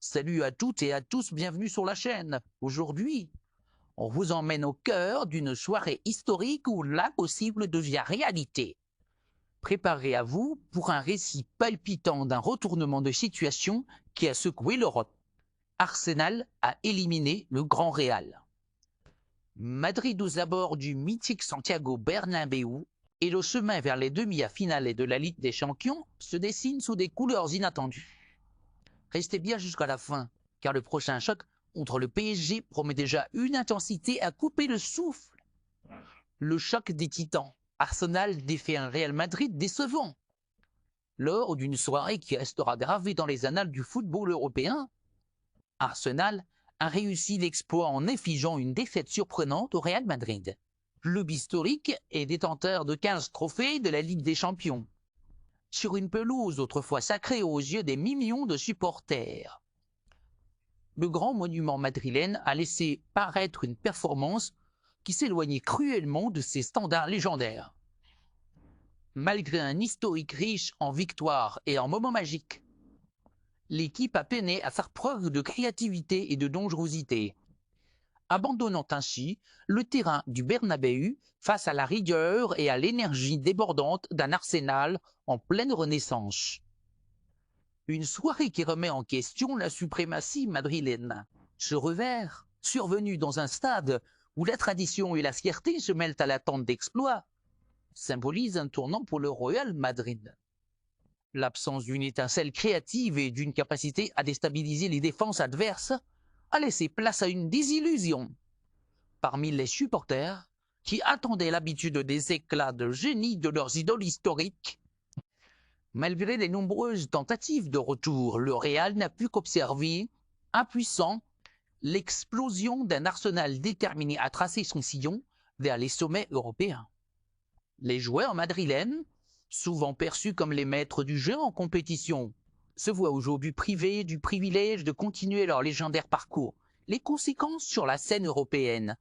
Salut à toutes et à tous, bienvenue sur la chaîne. Aujourd'hui, on vous emmène au cœur d'une soirée historique où l'impossible devient réalité. Préparez à vous pour un récit palpitant d'un retournement de situation qui a secoué l'Europe. Arsenal a éliminé le Grand Real. Madrid aux abords du mythique Santiago Bernabéu et le chemin vers les demi-finales de la Ligue des Champions se dessine sous des couleurs inattendues. Restez bien jusqu'à la fin, car le prochain choc contre le PSG promet déjà une intensité à couper le souffle. Le choc des titans. Arsenal défait un Real Madrid décevant. Lors d'une soirée qui restera gravée dans les annales du football européen, Arsenal a réussi l'exploit en infligeant une défaite surprenante au Real Madrid. Club historique et détenteur de 15 trophées de la Ligue des Champions. Sur une pelouse autrefois sacrée aux yeux des millions de supporters. Le grand monument madrilène a laissé paraître une performance qui s'éloignait cruellement de ses standards légendaires. Malgré un historique riche en victoires et en moments magiques, l'équipe a peiné à faire preuve de créativité et de dangerosité, abandonnant ainsi le terrain du Bernabéu face à la rigueur et à l'énergie débordante d'un Arsenal en pleine renaissance. Une soirée qui remet en question la suprématie madrilène. Ce revers, survenu dans un stade où la tradition et la fierté se mêlent à l'attente d'exploits, symbolise un tournant pour le Real Madrid. L'absence d'une étincelle créative et d'une capacité à déstabiliser les défenses adverses a laissé place à une désillusion parmi les supporters qui attendaient l'habitude des éclats de génie de leurs idoles historiques. Malgré les nombreuses tentatives de retour, le Real n'a pu qu'observer, impuissant, l'explosion d'un Arsenal déterminé à tracer son sillon vers les sommets européens. Les joueurs madrilènes, souvent perçus comme les maîtres du jeu en compétition, se voient aujourd'hui privés du privilège de continuer leur légendaire parcours. Les conséquences sur la scène européenne.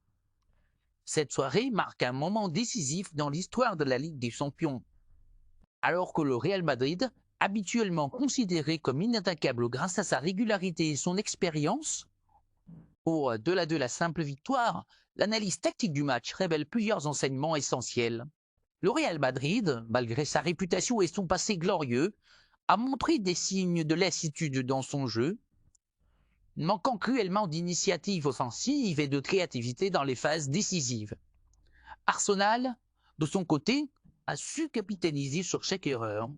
Cette soirée marque un moment décisif dans l'histoire de la Ligue des Champions. Alors que le Real Madrid, habituellement considéré comme inattaquable grâce à sa régularité et son expérience, au-delà de la simple victoire, l'analyse tactique du match révèle plusieurs enseignements essentiels. Le Real Madrid, malgré sa réputation et son passé glorieux, a montré des signes de lassitude dans son jeu, manquant cruellement d'initiative offensive et de créativité dans les phases décisives. Arsenal, de son côté, a su capitaliser sur chaque erreur,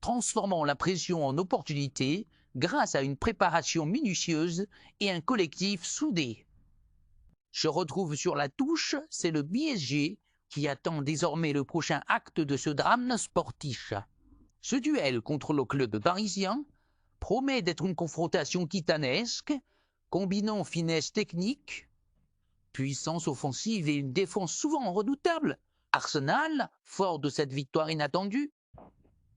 transformant la pression en opportunité grâce à une préparation minutieuse et un collectif soudé. Je retrouve sur la touche, c'est le PSG qui attend désormais le prochain acte de ce drame sportif. Ce duel contre le club parisien promet d'être une confrontation titanesque, combinant finesse technique, puissance offensive et une défense souvent redoutable. Arsenal, fort de cette victoire inattendue,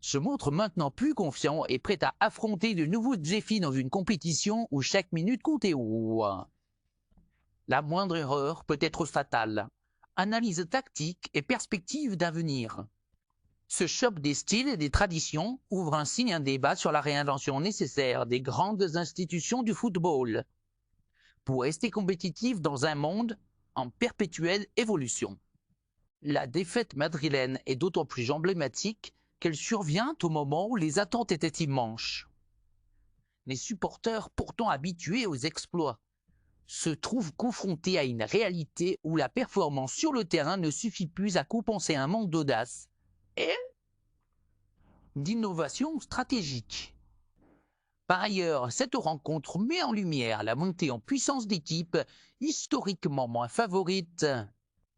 se montre maintenant plus confiant et prêt à affronter de nouveaux défis dans une compétition où chaque minute compte. La moindre erreur peut être fatale. Analyse tactique et perspective d'avenir. Ce choc des styles et des traditions ouvre ainsi un débat sur la réinvention nécessaire des grandes institutions du football pour rester compétitif dans un monde en perpétuelle évolution. La défaite madrilène est d'autant plus emblématique qu'elle survient au moment où les attentes étaient immenses. Les supporters, pourtant habitués aux exploits, se trouvent confrontés à une réalité où la performance sur le terrain ne suffit plus à compenser un manque d'audace et d'innovation stratégique. Par ailleurs, cette rencontre met en lumière la montée en puissance d'équipes historiquement moins favorites,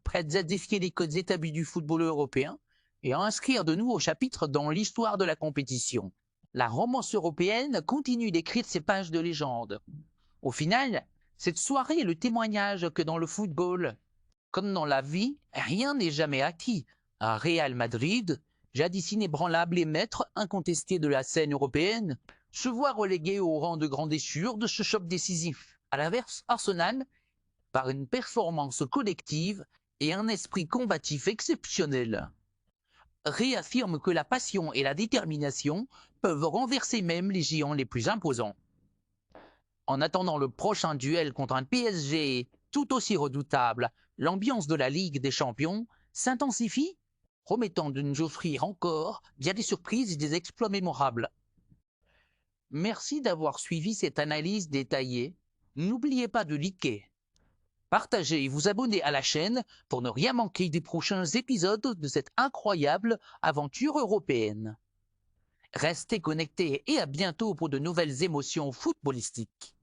prêtes à défier les codes établis du football européen et à inscrire de nouveaux chapitres dans l'histoire de la compétition. La romance européenne continue d'écrire ses pages de légende. Au final, cette soirée est le témoignage que dans le football, comme dans la vie, rien n'est jamais acquis. À Real Madrid, jadis inébranlable et maître incontesté de la scène européenne, se voit relégué au rang de grand déchirure de ce choc décisif. À l'inverse, Arsenal, par une performance collective et un esprit combatif exceptionnel, réaffirme que la passion et la détermination peuvent renverser même les géants les plus imposants. En attendant le prochain duel contre un PSG tout aussi redoutable, l'ambiance de la Ligue des Champions s'intensifie, promettant de nous offrir encore bien des surprises et des exploits mémorables. Merci d'avoir suivi cette analyse détaillée. N'oubliez pas de liker, partager et vous abonner à la chaîne pour ne rien manquer des prochains épisodes de cette incroyable aventure européenne. Restez connectés et à bientôt pour de nouvelles émotions footballistiques.